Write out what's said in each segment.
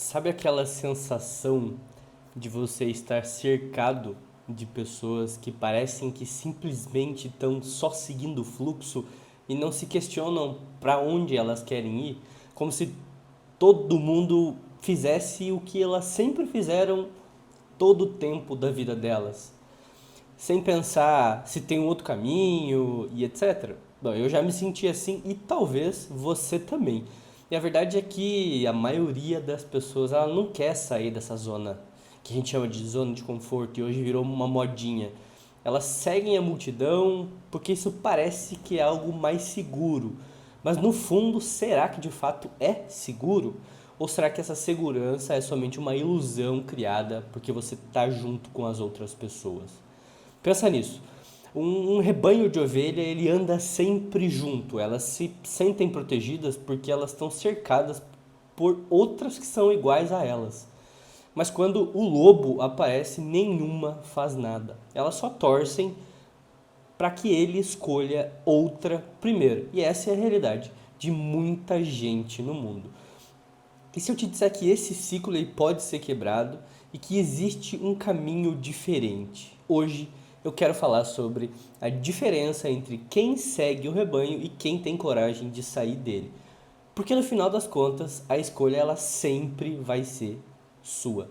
Sabe aquela sensação de você estar cercado de pessoas que parecem que simplesmente estão só seguindo o fluxo e não se questionam para onde elas querem ir, como se todo mundo fizesse o que elas sempre fizeram todo o tempo da vida delas, sem pensar se tem um outro caminho e etc. Bom, eu já me senti assim e talvez você também. E a verdade é que a maioria das pessoas ela não quer sair dessa zona que a gente chama de zona de conforto e hoje virou uma modinha. Elas seguem a multidão porque isso parece que é algo mais seguro. Mas no fundo, será que de fato é seguro? Ou será que essa segurança é somente uma ilusão criada porque você está junto com as outras pessoas? Pensa nisso. Um rebanho de ovelha, ele anda sempre junto. Elas se sentem protegidas porque elas estão cercadas por outras que são iguais a elas. Mas quando o lobo aparece, nenhuma faz nada. Elas só torcem para que ele escolha outra primeiro. E essa é a realidade de muita gente no mundo. E se eu te disser que esse ciclo ele pode ser quebrado e que existe um caminho diferente? Hoje eu quero falar sobre a diferença entre quem segue o rebanho e quem tem coragem de sair dele. Porque no final das contas, a escolha ela sempre vai ser sua.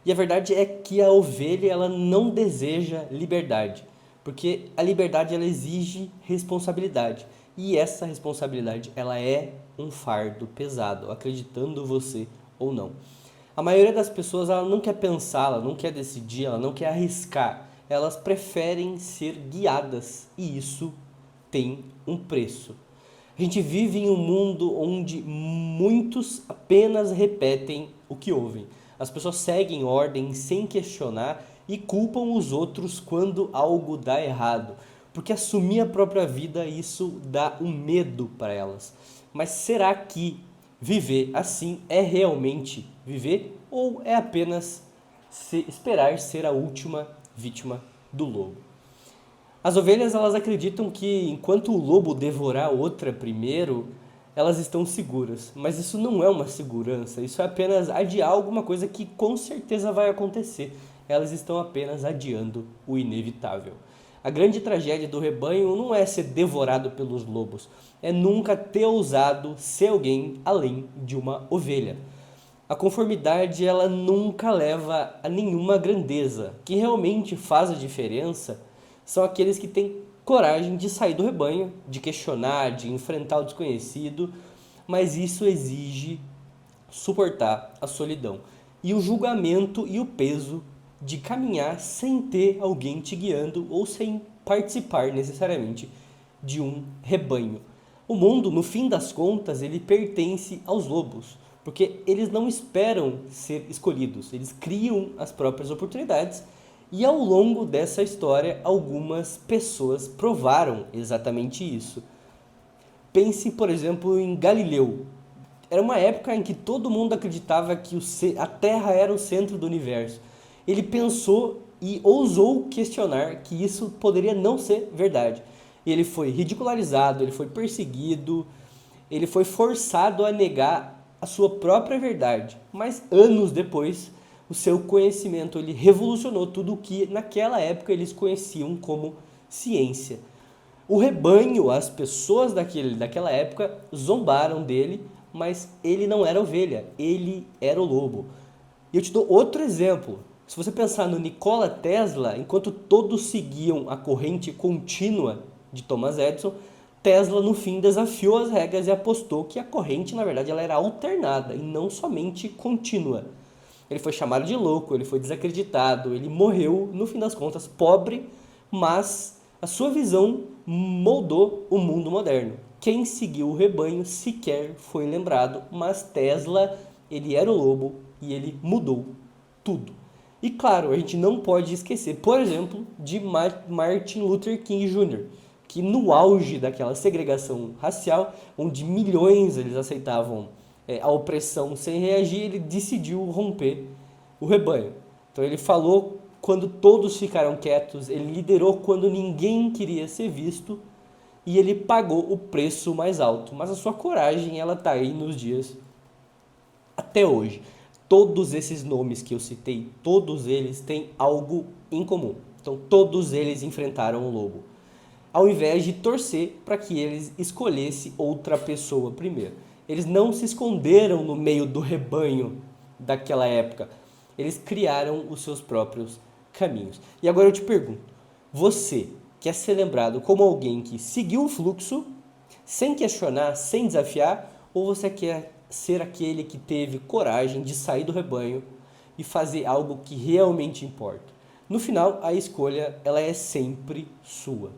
E a verdade é que a ovelha ela não deseja liberdade, porque a liberdade ela exige responsabilidade. E essa responsabilidade ela é um fardo pesado, acreditando você ou não. A maioria das pessoas ela não quer pensar, ela não quer decidir, ela não quer arriscar. Elas preferem ser guiadas e isso tem um preço. A gente vive em um mundo onde muitos apenas repetem o que ouvem. As pessoas seguem ordem sem questionar e culpam os outros quando algo dá errado. Porque assumir a própria vida, isso dá um medo para elas. Mas será que viver assim é realmente viver? Ou é apenas esperar ser a última vítima do lobo? As ovelhas elas acreditam que enquanto o lobo devorar outra primeiro, elas estão seguras. Mas isso não é uma segurança, isso é apenas adiar alguma coisa que com certeza vai acontecer. Elas estão apenas adiando o inevitável. A grande tragédia do rebanho não é ser devorado pelos lobos, é nunca ter ousado ser alguém além de uma ovelha. A conformidade ela nunca leva a nenhuma grandeza. O que realmente faz a diferença são aqueles que têm coragem de sair do rebanho, de questionar, de enfrentar o desconhecido, mas isso exige suportar a solidão e o julgamento e o peso de caminhar sem ter alguém te guiando ou sem participar necessariamente de um rebanho. O mundo, no fim das contas, ele pertence aos lobos, porque eles não esperam ser escolhidos, eles criam as próprias oportunidades e ao longo dessa história algumas pessoas provaram exatamente isso. Pense, por exemplo, em Galileu. Era uma época em que todo mundo acreditava que a Terra era o centro do universo. Ele pensou e ousou questionar que isso poderia não ser verdade. Ele foi ridicularizado, ele foi perseguido, ele foi forçado a negar a sua própria verdade. Mas anos depois, o seu conhecimento ele revolucionou tudo o que naquela época eles conheciam como ciência. O rebanho, as pessoas daquela época zombaram dele, mas ele não era ovelha, ele era o lobo. E eu te dou outro exemplo. Se você pensar no Nikola Tesla, enquanto todos seguiam a corrente contínua de Thomas Edison, Tesla no fim desafiou as regras e apostou que a corrente, na verdade, ela era alternada e não somente contínua. Ele foi chamado de louco, ele foi desacreditado, ele morreu, no fim das contas, pobre, mas a sua visão moldou o mundo moderno. Quem seguiu o rebanho sequer foi lembrado, mas Tesla, ele era o lobo e ele mudou tudo. E claro, a gente não pode esquecer, por exemplo, de Martin Luther King Jr., que no auge daquela segregação racial, onde milhões eles aceitavam a opressão sem reagir, ele decidiu romper o rebanho. Então ele falou quando todos ficaram quietos, ele liderou quando ninguém queria ser visto e ele pagou o preço mais alto. Mas a sua coragem ela está aí nos dias até hoje. todos esses nomes que eu citei, todos eles têm algo em comum. Então, todos eles enfrentaram o lobo, ao invés de torcer para que eles escolhessem outra pessoa primeiro. Eles não se esconderam no meio do rebanho daquela época. Eles criaram os seus próprios caminhos. E agora eu te pergunto, você quer ser lembrado como alguém que seguiu o fluxo, sem questionar, sem desafiar, ou você quer ser aquele que teve coragem de sair do rebanho e fazer algo que realmente importa? No final, a escolha ela é sempre sua.